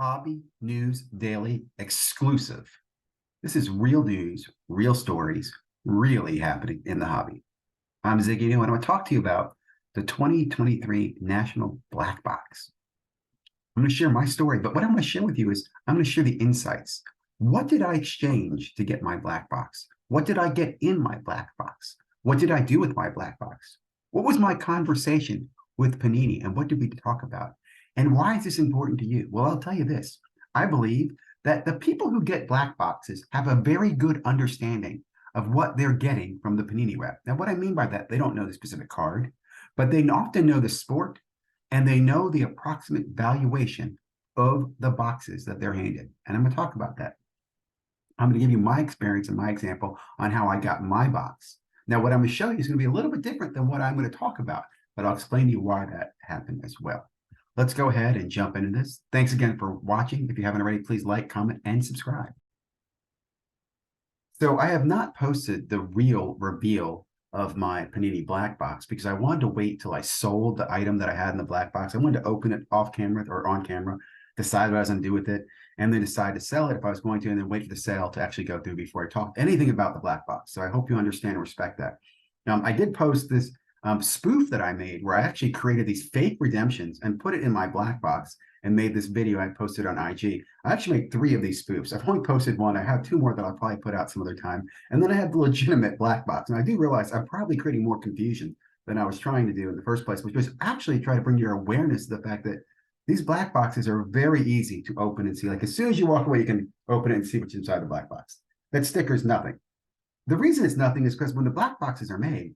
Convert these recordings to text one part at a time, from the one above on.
Hobby News Daily exclusive. This is real news, real stories, really happening in the hobby. I'm ZiggyNo, and I want to talk to you about the 2023 National Black Box. I'm going to share my story, but what I'm going to share with you is I'm going to share the insights. What did I exchange to get my black box? What did I get in my black box? What did I do with my black box? What was my conversation with Panini, and what did we talk about? And why is this important to you? Well, I'll tell you this. I believe that the people who get black boxes have a very good understanding of what they're getting from the Panini rep. Now, what I mean by that, they don't know the specific card, but they often know the sport and they know the approximate valuation of the boxes that they're handed. And I'm going to talk about that. I'm going to give you my experience and my example on how I got my box. Now, what I'm going to show you is going to be a little bit different than what I'm going to talk about, but I'll explain to you why that happened as well. Let's go ahead and jump into this. Thanks again for watching. If you haven't already, please like, comment, and subscribe. So I have not posted the real reveal of my Panini black box because I wanted to wait till I sold the item that I had in the black box. I wanted to open it off camera or on camera, decide what I was going to do with it, and then decide to sell it if I was going to, and then wait for the sale to actually go through before I talk anything about the black box. So I hope you understand and respect that. I did post this spoof that I made where I actually created these fake redemptions and put it in my black box and made this video I posted on IG. I actually made 3 of these spoofs. I've only posted 1. I have 2 more that I'll probably put out some other time. And then I have the legitimate black box. And I do realize I'm probably creating more confusion than I was trying to do in the first place, which was actually try to bring your awareness to the fact that these black boxes are very easy to open and see. Like as soon as you walk away, you can open it and see what's inside the black box. That sticker's nothing. The reason it's nothing is because when the black boxes are made,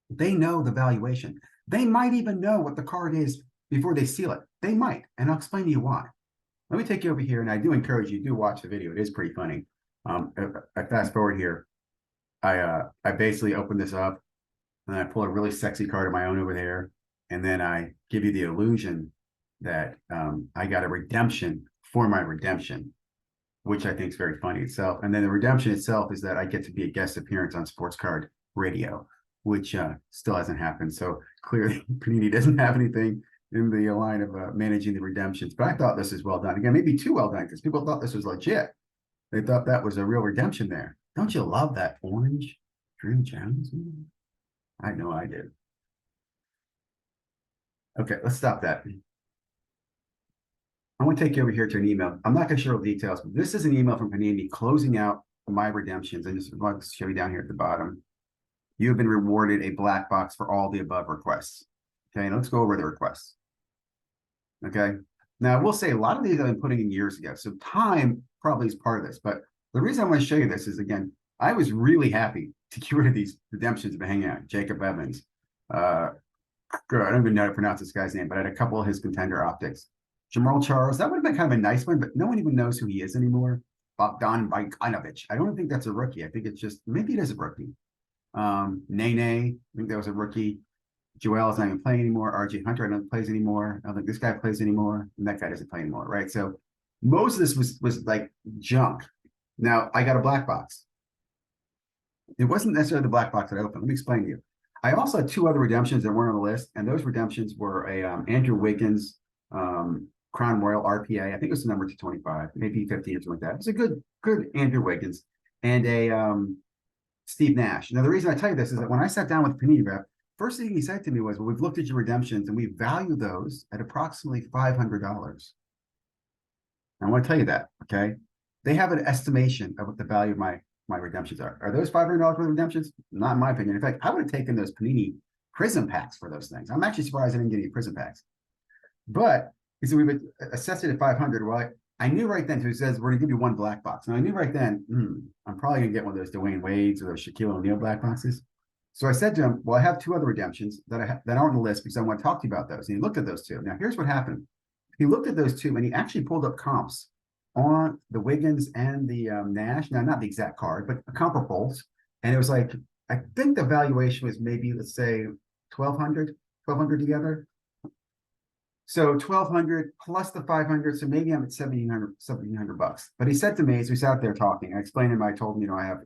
they know the valuation. They might even know what the card is before they seal it. They might, and I'll explain to you why. Let me take you over here, and I do encourage you to watch the video. It is pretty funny. I fast forward here. I basically open this up, and I pull a really sexy card of my own over there, and then I give you the illusion that I got a redemption for my redemption, which I think is very funny itself. And then the redemption itself is that I get to be a guest appearance on Sports Card Radio, which still hasn't happened. So clearly Panini doesn't have anything in the line of managing the redemptions. But I thought this is well done. Again, maybe too well done because people thought this was legit. They thought that was a real redemption there. Don't you love that orange Drew Jones? I know I did. Okay, let's stop that. I want to take you over here to an email. I'm not going to share all the details, but this is an email from Panini closing out my redemptions. And just want to show you down here at the bottom. You have been rewarded a black box for all the above requests. Okay, let's go over the requests. Okay, now I will say a lot of these I've been putting in years ago, so time probably is part of this. But the reason I want to show you this is, again, I was really happy to get rid of these redemptions that have been hanging out. Jacob Evans, I don't even know how to pronounce this guy's name, but I had a couple of his contender optics. Jamal Charles, that would have been kind of a nice one, but no one even knows who he is anymore. Bogdan Bogdanovic. I don't think that's a rookie. I think it's just, maybe it is a rookie. Nene, I think that was a rookie. Joel is not even playing anymore. RJ Hunter, I don't think plays anymore. I don't think this guy plays anymore. And that guy doesn't play anymore, right? So most of this was like junk. Now, I got a black box. It wasn't necessarily the black box that I opened. Let me explain to you. I also had 2 other redemptions that weren't on the list, and those redemptions were a Andrew Wiggins Crown Royal RPA. I think it was the number 225, maybe 50 or something like that. It was a good Andrew Wiggins and a Steve Nash. Now, the reason I tell you this is that when I sat down with Panini Rep, first thing he said to me was, well, we've looked at your redemptions and we value those at approximately $500. I want to tell you that, okay? They have an estimation of what the value of my redemptions are. Are those $500 worth of redemptions? Not in my opinion. In fact, I would have taken those Panini Prism packs for those things. I'm actually surprised I didn't get any Prism packs. But he said, we've assessed it at 500. Well, I knew right then, so he says, we're going to give you 1 black box. And I knew right then, I'm probably going to get one of those Dwayne Wade's or those Shaquille O'Neal black boxes. So I said to him, well, I have 2 other redemptions that aren't on the list because I want to talk to you about those. And he looked at those 2. Now, here's what happened. He looked at those 2 and he actually pulled up comps on the Wiggins and the Nash. Now, not the exact card, but comparables. And it was like, I think the valuation was maybe, let's say, 1,200 together. So 1,200 plus the 500, so maybe I'm at 1,700 bucks. But he said to me as we sat there talking, I explained to him, I told him, I have,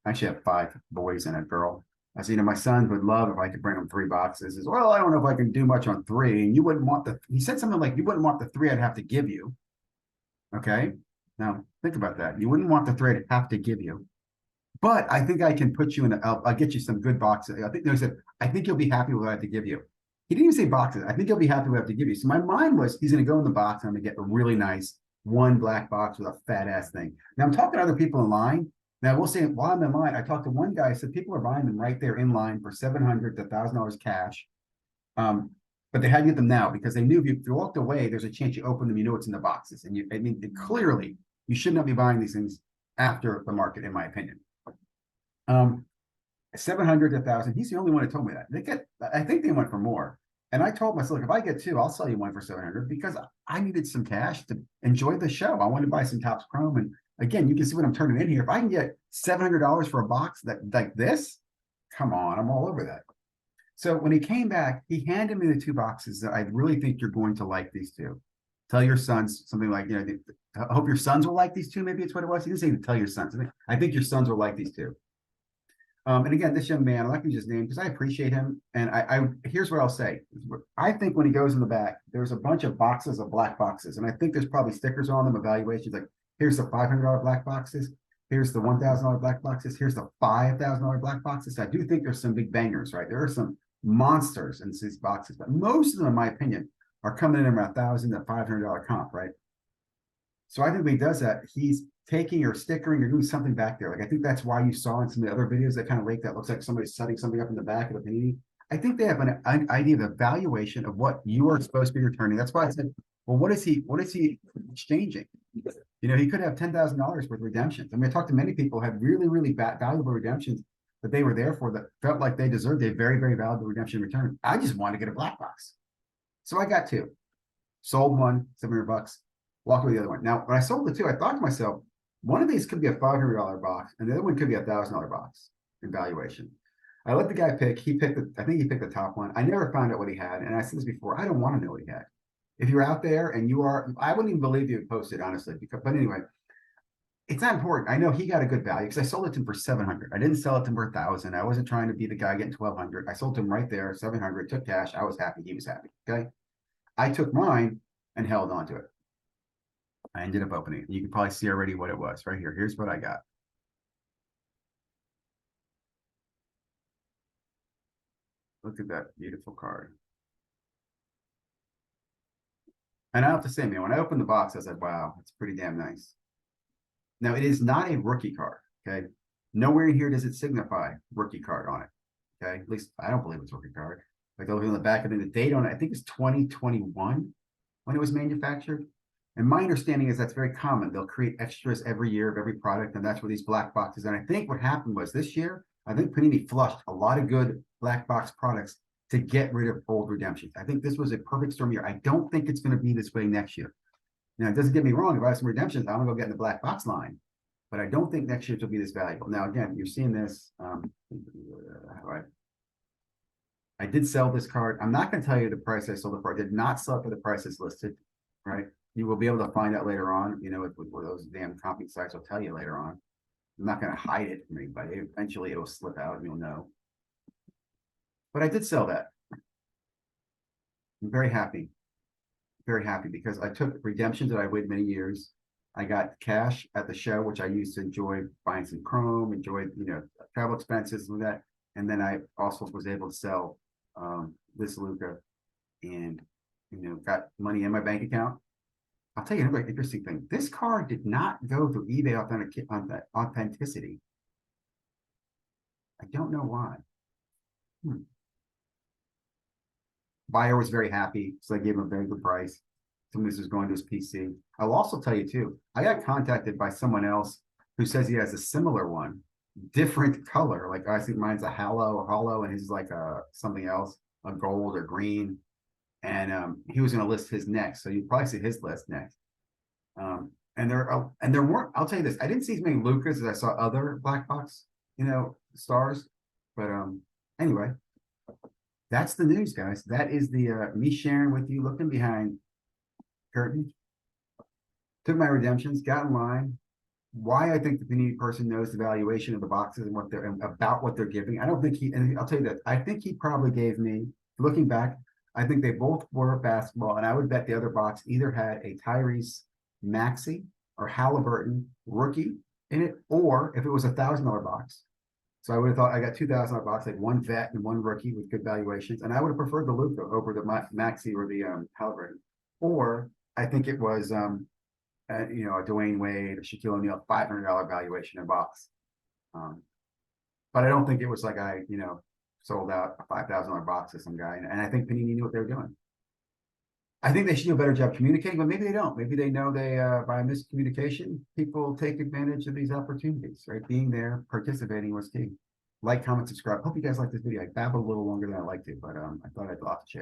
I actually have 5 boys and a girl. I said, my sons would love if I could bring them 3 boxes. He says, well, I don't know if I can do much on 3. And you wouldn't want he said something like, you wouldn't want the 3 I'd have to give you. Okay. Now think about that. You wouldn't want the three to have to give you, but I think I can put you in. I'll get you some good boxes. I think no, he said, I think you'll be happy with what I have to give you. He didn't even say boxes. I think you'll be happy with what I have to give you. So my mind was he's going to go in the box and I'm going to get a really nice one black box with a fat ass thing. Now I'm talking to other people in line. Now we'll say while I'm in line, I talked to one guy. I said people are buying them right there in line for $700 to $1,000 cash. But they had to get them now because they knew if you walked away, there's a chance you open them, you know it's in the boxes. And I mean, clearly, you should not be buying these things after the market, in my opinion. 700 to 1,000. He's the only one who told me that. I think they went for more. And I told myself, look, if I get two, I'll sell you one for 700 because I needed some cash to enjoy the show. I wanted to buy some Topps Chrome. And again, you can see what I'm turning in here. If I can get $700 for a box that like this, come on, I'm all over that. So when he came back, he handed me the two boxes that I really think you're going to like these two. Tell your sons something like, I hope your sons will like these two. Maybe it's what it was. He didn't say to tell your sons. I think your sons will like these two. And again, this young man, I like to use his name because I appreciate him. And I here's what I'll say. I think when he goes in the back, there's a bunch of boxes of black boxes. And I think there's probably stickers on them, evaluations like here's the $500 black boxes. Here's the $1,000 black boxes. Here's the $5,000 black boxes. I do think there's some big bangers, right? There are some monsters in these boxes, but most of them, in my opinion, are coming in around $1,000 to $500 comp, right? So I think when he does that, he's taking or stickering or doing something back there. Like I think that's why you saw in some of the other videos that kind of that looks like somebody's setting something up in the back of the panini. I think they have an idea of the valuation of what you are supposed to be returning. That's why I said, well, what is he exchanging? He could have $10,000 worth of redemptions. I mean, I talked to many people who had really, really valuable redemptions that they were there for that felt like they deserved a very, very valuable redemption return. I just wanted to get a black box. So I got two. Sold one, $700, walked away the other one. Now, when I sold the two, I thought to myself, one of these could be a $500 box, and the other one could be a $1,000 box in valuation. I let the guy pick. I think he picked the top one. I never found out what he had. And I said this before, I don't want to know what he had. If you're out there and I wouldn't even believe you posted, honestly. But anyway, it's not important. I know he got a good value because I sold it to him for 700. I didn't sell it to him for 1,000. I wasn't trying to be the guy getting 1,200. I sold to him right there, 700, took cash. I was happy. He was happy. Okay. I took mine and held on to it. I ended up opening it. You can probably see already what it was right here. Here's what I got. Look at that beautiful card. And I have to say, man, when I opened the box, I was like, wow, it's pretty damn nice. Now, it is not a rookie card, okay? Nowhere in here does it signify rookie card on it, okay? At least I don't believe it's a rookie card. Like I look on the back, and then the date on it, I think it's 2021 when it was manufactured. And my understanding is that's very common. They'll create extras every year of every product, and that's where these black boxes. And I think what happened was this year, I think Panini flushed a lot of good black box products to get rid of old redemptions. I think this was a perfect storm year. I don't think it's going to be this way next year. Now, it doesn't get me wrong. If I have some redemptions, I'm going to go get in the black box line. But I don't think next year will be this valuable. Now, again, you're seeing this. I did sell this card. I'm not going to tell you the price I sold it for. I did not sell it for the price it's listed, right? You will be able to find out later on, with those damn comping sites will tell you later on. I'm not going to hide it from anybody. Eventually, it'll slip out and you'll know. But I did sell that. I'm very happy because I took redemptions that I waited many years. I got cash at the show, which I used to enjoy buying some Chrome, enjoyed, travel expenses and that. And then I also was able to sell this Luca and, got money in my bank account. I'll tell you another interesting thing. This card did not go through eBay authenticity. I don't know why. Buyer was very happy, so I gave him a very good price. Some of this is going to his PC. I'll also tell you too, I got contacted by someone else who says he has a similar one, different color. Like I think mine's a hollow, and his is like something else, a gold or green. And he was going to list his next, so you probably see his list next. And there weren't. I'll tell you this: I didn't see as many Lucas as I saw other black box, stars. But anyway, that's the news, guys. That is the me sharing with you, looking behind curtain. Took my redemptions, got in line. Why I think the Panini person knows the valuation of the boxes and about what they're giving. I don't think and I'll tell you that I think he probably gave me, looking back, I think they both were basketball, and I would bet the other box either had a Tyrese Maxi or Halliburton rookie in it, or if it was $1,000 box. So I would have thought I got $2,000 box, like one vet and one rookie with good valuations, and I would have preferred the Luka over the Maxi or the Halliburton. Or I think it was a Dwayne Wade or Shaquille O'Neal $500 valuation in box. But I don't think it was like I sold out a $5,000 box to some guy, and I think Panini knew what they were doing. I think they should do a better job communicating, but maybe they don't. Maybe they know they by miscommunication, people take advantage of these opportunities, right? Being there, participating was key. Like, comment, subscribe. Hope you guys like this video. I babbled a little longer than I like to, but I thought I'd love to share.